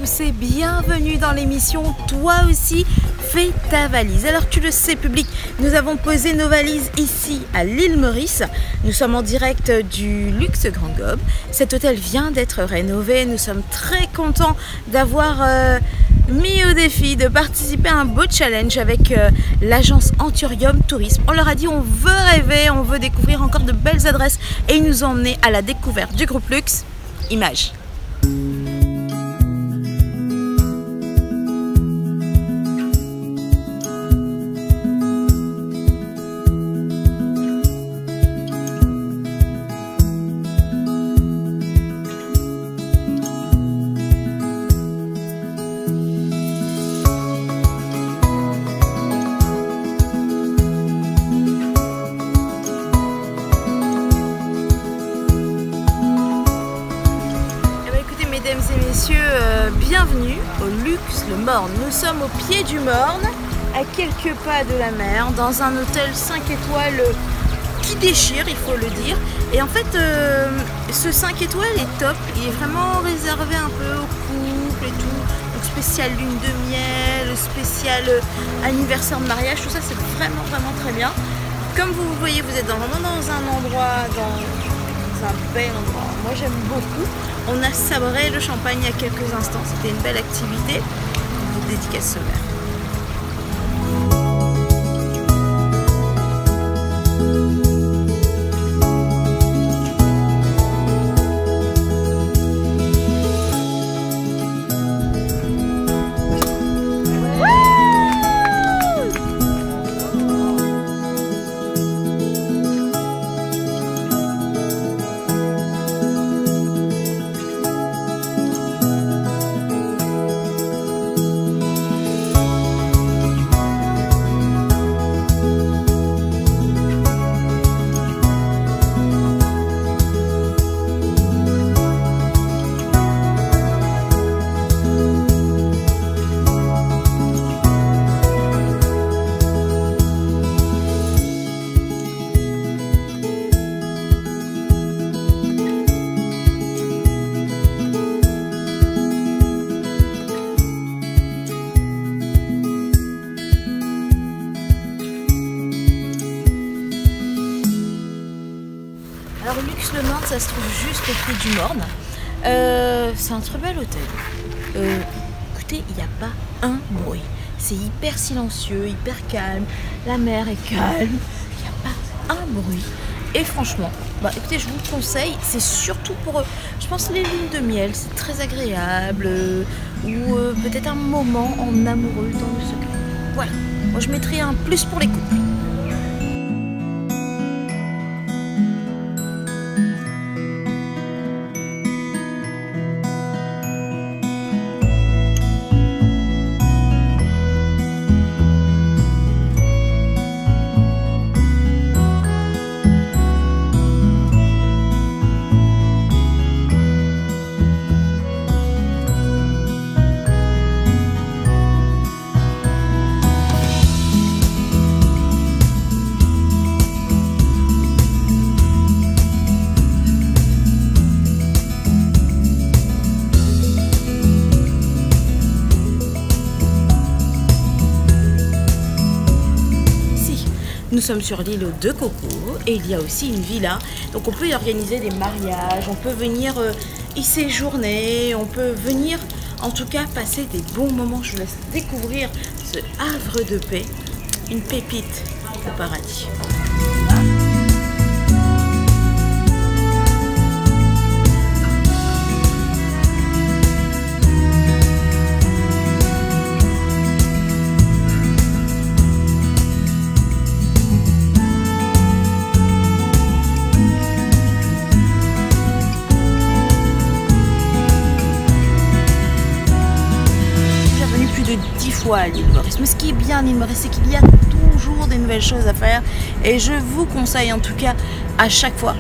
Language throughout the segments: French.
tous et bienvenue dans l'émission Toi aussi fais ta valise. Alors tu le sais public, nous avons posé nos valises ici à l'île Maurice. Nous sommes en direct du Luxe Grand Gobe. Cet hôtel vient d'être rénové. Nous sommes très contents d'avoir mis au défi de participer à un beau challenge avec l'agence Anturium Tourisme. On leur a dit on veut rêver, on veut découvrir encore de belles adresses et ils nous ont emmenés à la découverte du groupe Luxe. Images. Mesdames et messieurs, bienvenue au Luxe le Morne. Nous sommes au pied du Morne, à quelques pas de la mer, dans un hôtel 5 étoiles qui déchire, il faut le dire. Et en fait, ce 5 étoiles est top, il est vraiment réservé un peu aux couples et tout. Donc spécial lune de miel, spécial anniversaire de mariage, tout ça c'est vraiment très bien. Comme vous voyez, vous êtes vraiment dans un endroit, dans un bel endroit. Moi j'aime beaucoup. On a sabré le champagne il y a quelques instants. C'était une belle activité. On vous dédicace ce verre. Alors Luxe le Morne, ça se trouve juste au pied du Morne. C'est un très bel hôtel. Écoutez, il n'y a pas un bruit. C'est hyper silencieux, hyper calme. La mer est calme. Il n'y a pas un bruit. Et franchement, écoutez, je vous le conseille. C'est surtout pour, je pense, les lunes de miel. C'est très agréable. Ou peut-être un moment en amoureux dans le secret. Voilà. Moi, je mettrais un plus pour les couples. Nous sommes sur l'île aux Deux Cocos et il y a aussi une villa. Donc on peut y organiser des mariages, on peut venir y séjourner, on peut venir en tout cas passer des bons moments. Je vous laisse découvrir ce havre de paix, une pépite au paradis. De 10 fois à l'île Maurice. Mais ce qui est bien à l'île Maurice, c'est qu'il y a toujours des nouvelles choses à faire et je vous conseille en tout cas à chaque fois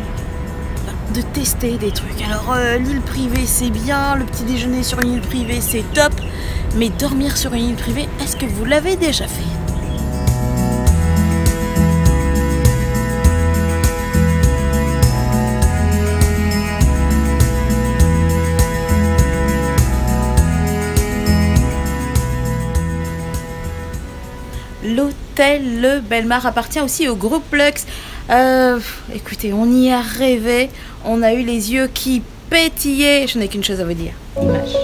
de tester des trucs. Alors l'île privée c'est bien, le petit déjeuner sur une île privée c'est top, mais dormir sur une île privée, est-ce que vous l'avez déjà fait? l'hôtel Le Belmar appartient aussi au groupe Lux. Écoutez, on y a rêvé, on a eu les yeux qui pétillaient. Je n'ai qu'une chose à vous dire, image.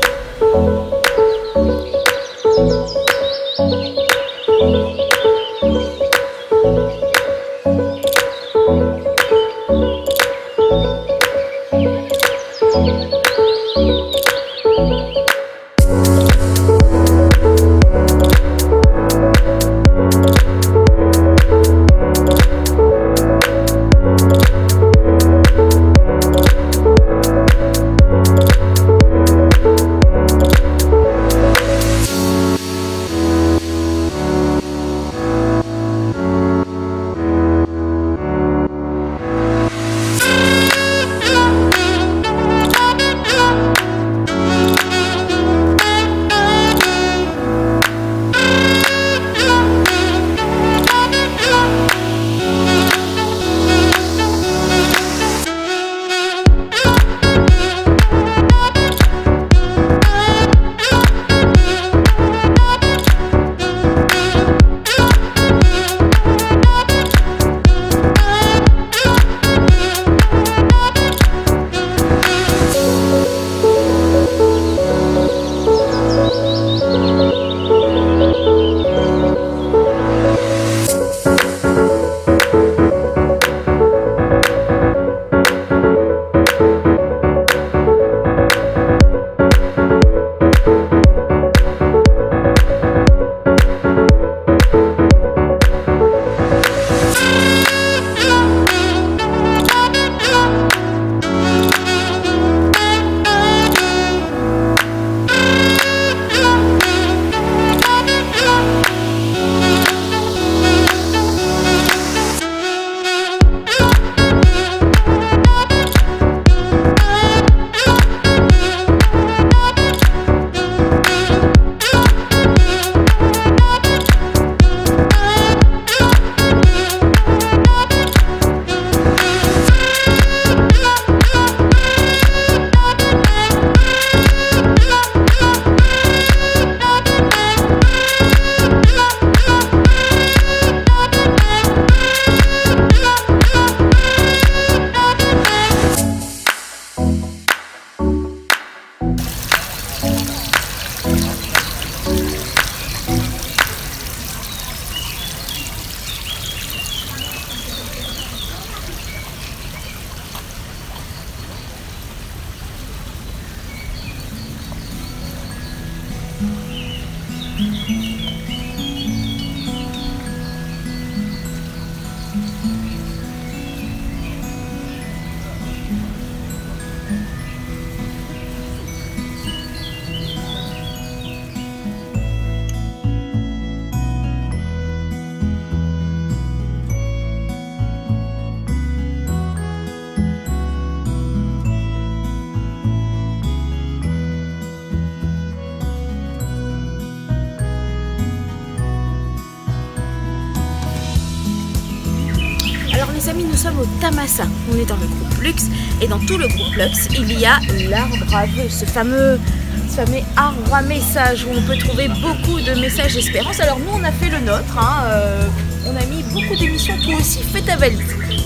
Les amis, nous sommes au Tamassa, on est dans le groupe Lux et dans tout le groupe Lux il y a l'arbre à vœux, ce fameux arbre à messages où on peut trouver beaucoup de messages d'espérance. Alors nous on a fait le nôtre, on a mis beaucoup d'émissions, toi aussi fais ta valise,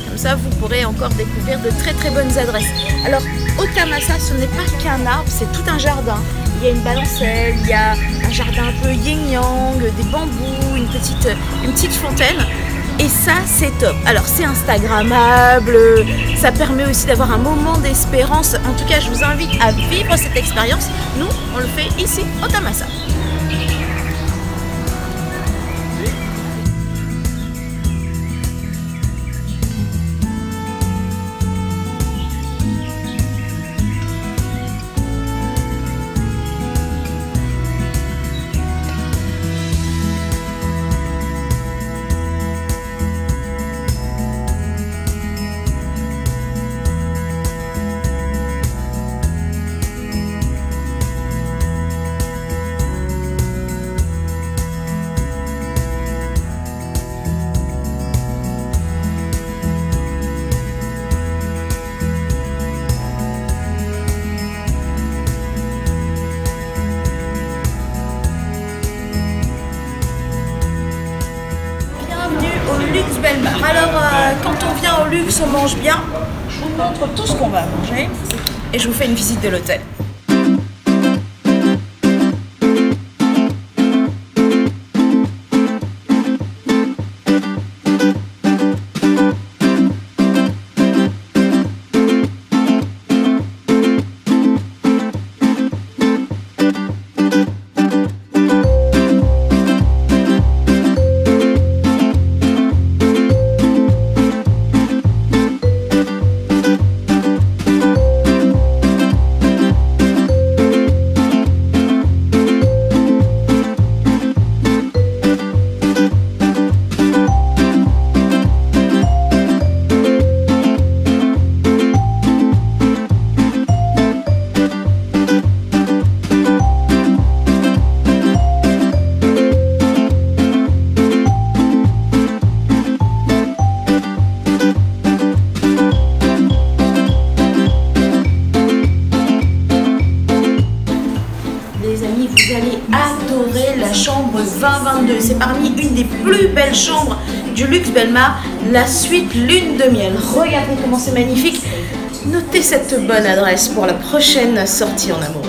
comme ça vous pourrez encore découvrir de très très bonnes adresses. Alors au Tamassa ce n'est pas qu'un arbre, c'est tout un jardin. Il y a une balancelle, il y a un jardin un peu yin-yang, des bambous, une petite fontaine. Et ça, c'est top. Alors, c'est instagrammable, ça permet aussi d'avoir un moment d'espérance. En tout cas, je vous invite à vivre cette expérience. Nous, on le fait ici, au Tamassa. Luxe Bellemare. Alors, quand on vient au luxe, on mange bien. Je vous montre tout ce qu'on va manger et je vous fais une visite de l'hôtel. Vous allez adorer la chambre 2022. C'est parmi une des plus belles chambres du Luxe Bellemare, la suite Lune de Miel. Regardez comment c'est magnifique. Notez cette bonne adresse pour la prochaine sortie en amour.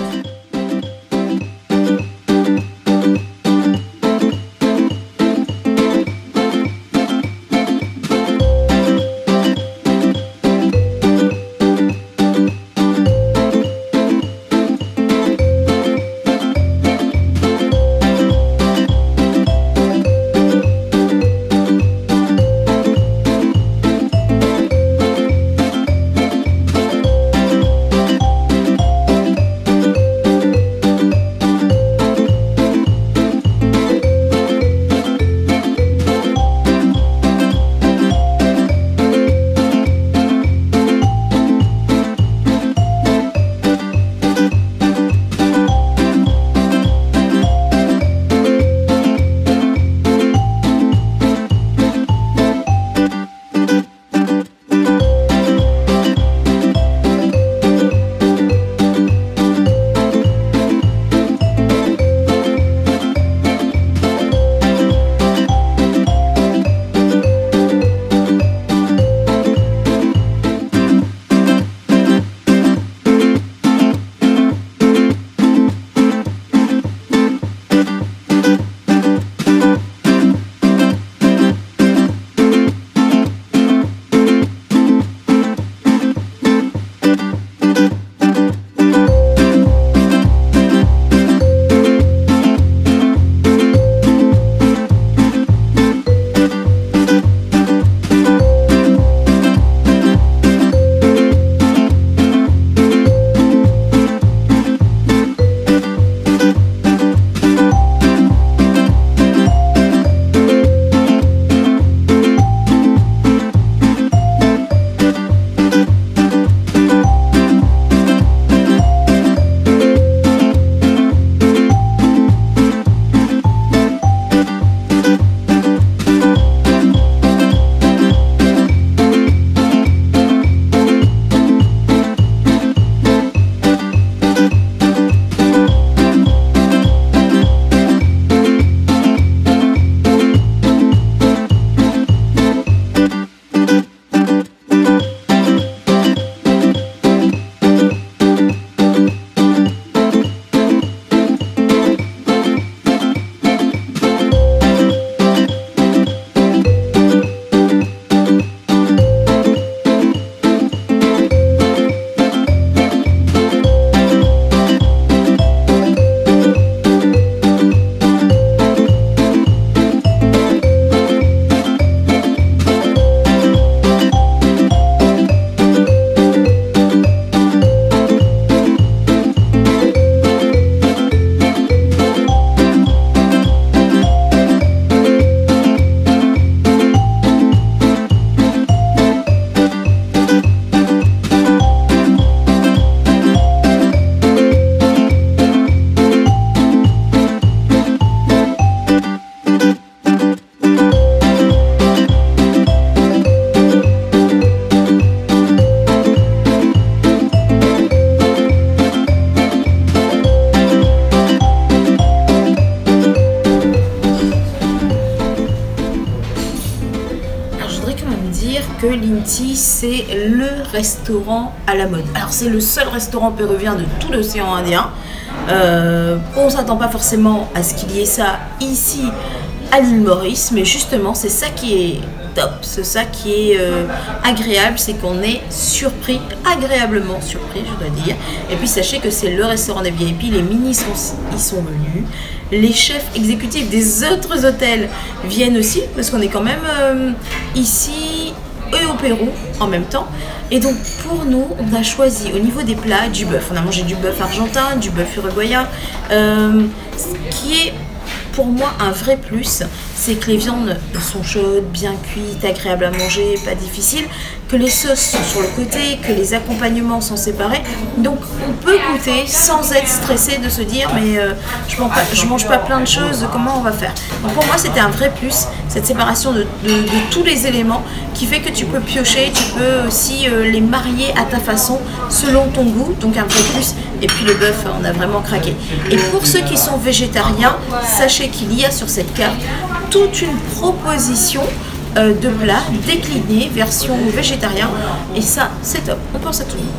dire que l'Inti, c'est le restaurant à la mode. Alors c'est le seul restaurant péruvien de tout l'océan Indien. On ne s'attend pas forcément à ce qu'il y ait ça ici à l'île Maurice, mais justement c'est ça qui est top, c'est ça qui est agréable, c'est qu'on est surpris, agréablement surpris je dois dire. Et puis sachez que c'est le restaurant des VIP, les ministres y sont venus, les chefs exécutifs des autres hôtels viennent aussi, parce qu'on est quand même ici et au Pérou en même temps. Et donc pour nous, on a choisi au niveau des plats du bœuf. On a mangé du bœuf argentin, du bœuf uruguayen, qui est pour moi un vrai plus, c'est que les viandes sont chaudes, bien cuites, agréables à manger, pas difficiles, que les sauces sont sur le côté, que les accompagnements sont séparés. Donc on peut goûter sans être stressé de se dire mais je mange pas plein de choses, comment on va faire. Donc pour moi c'était un vrai plus, cette séparation de tous les éléments qui fait que tu peux piocher, tu peux aussi les marier à ta façon selon ton goût, donc un vrai plus. Et puis le bœuf, on a vraiment craqué. Et pour ceux qui sont végétariens, sachez qu'il y a sur cette carte toute une proposition de plats déclinés, version végétarien. Et ça, c'est top. On pense à tout le monde.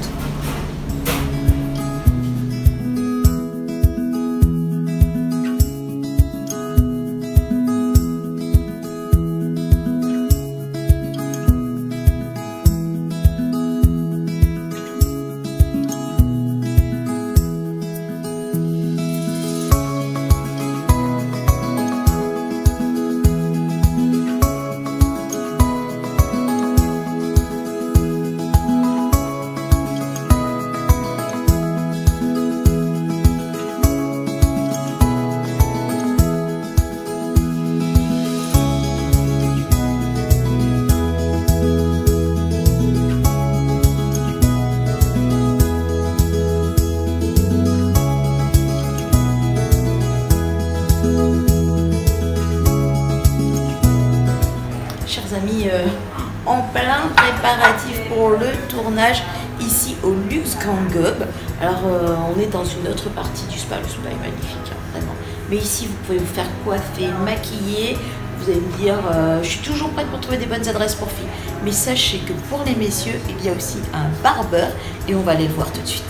En plein préparatif pour le tournage ici au Luxe Grand Gob. Alors on est dans une autre partie du spa, le spa est magnifique hein, vraiment. Mais ici vous pouvez vous faire coiffer, maquiller. Vous allez me dire, je suis toujours prête pour trouver des bonnes adresses pour filles. Mais sachez que pour les messieurs, il y a aussi un barbeur et on va aller le voir tout de suite.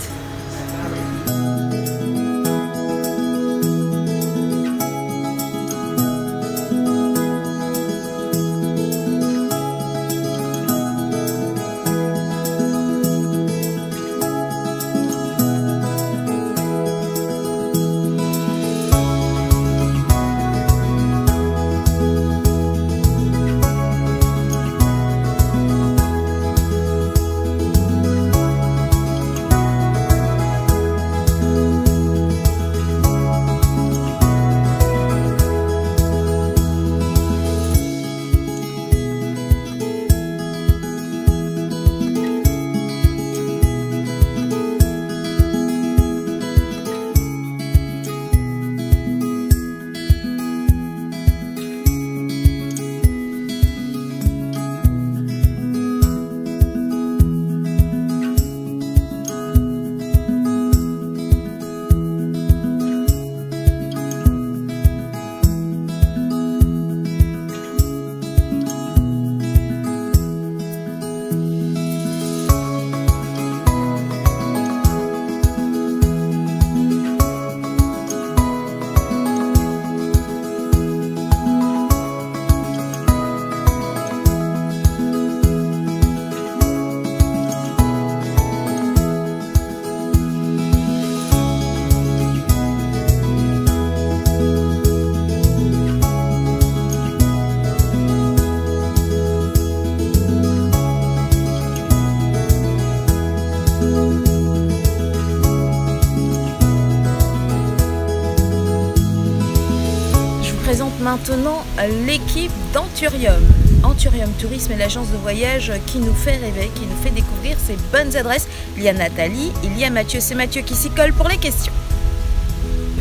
Maintenant l'équipe d'Anturium. Anturium Tourisme est l'agence de voyage qui nous fait rêver, qui nous fait découvrir ces bonnes adresses. Il y a Nathalie, il y a Mathieu, c'est Mathieu qui s'y colle pour les questions.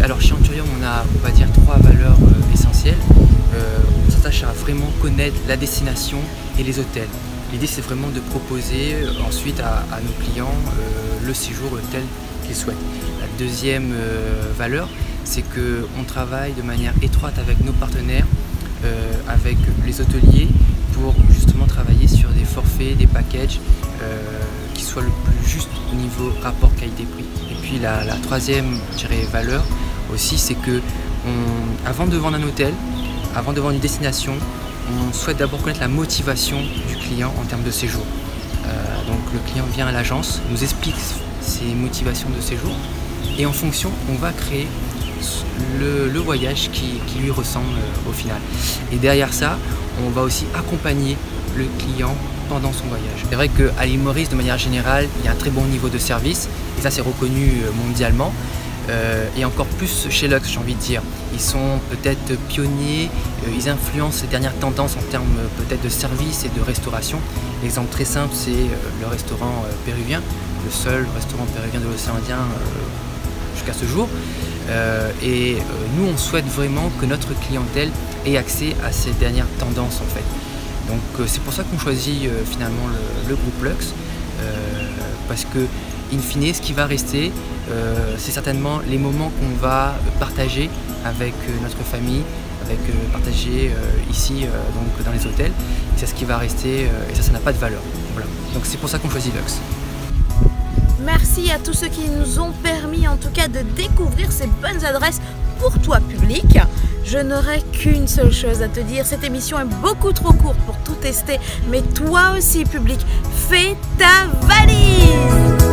Alors chez Anturium on a, on va dire, 3 valeurs essentielles. On s'attache à vraiment connaître la destination et les hôtels. L'idée c'est vraiment de proposer ensuite à nos clients le séjour tel qu'ils souhaitent. La deuxième valeur, c'est qu'on travaille de manière étroite avec nos partenaires avec les hôteliers pour justement travailler sur des forfaits, des packages qui soient le plus juste au niveau rapport qualité-prix. Et puis la troisième, je dirais, valeur aussi, c'est que avant de vendre un hôtel, avant de vendre une destination, on souhaite d'abord connaître la motivation du client en termes de séjour. Donc le client vient à l'agence, nous explique ses motivations de séjour et en fonction, on va créer le voyage qui lui ressemble au final. Et derrière ça, on va aussi accompagner le client pendant son voyage. C'est vrai qu'à l'île Maurice, de manière générale, il y a un très bon niveau de service et ça c'est reconnu mondialement. Et encore plus chez Lux, j'ai envie de dire. Ils sont peut-être pionniers, ils influencent les dernières tendances en termes peut-être de service et de restauration. L'exemple très simple, c'est le restaurant péruvien, le seul restaurant péruvien de l'océan Indien jusqu'à ce jour. Et nous, on souhaite vraiment que notre clientèle ait accès à ces dernières tendances en fait. Donc c'est pour ça qu'on choisit finalement le groupe Lux, parce que in fine, ce qui va rester, c'est certainement les moments qu'on va partager avec notre famille, partager ici donc dans les hôtels. C'est ce qui va rester et ça n'a pas de valeur. Voilà. Donc c'est pour ça qu'on choisit Lux. Merci à tous ceux qui nous ont permis en tout cas de découvrir ces bonnes adresses pour toi public. Je n'aurai qu'une seule chose à te dire, cette émission est beaucoup trop courte pour tout tester, mais toi aussi public, fais ta valise!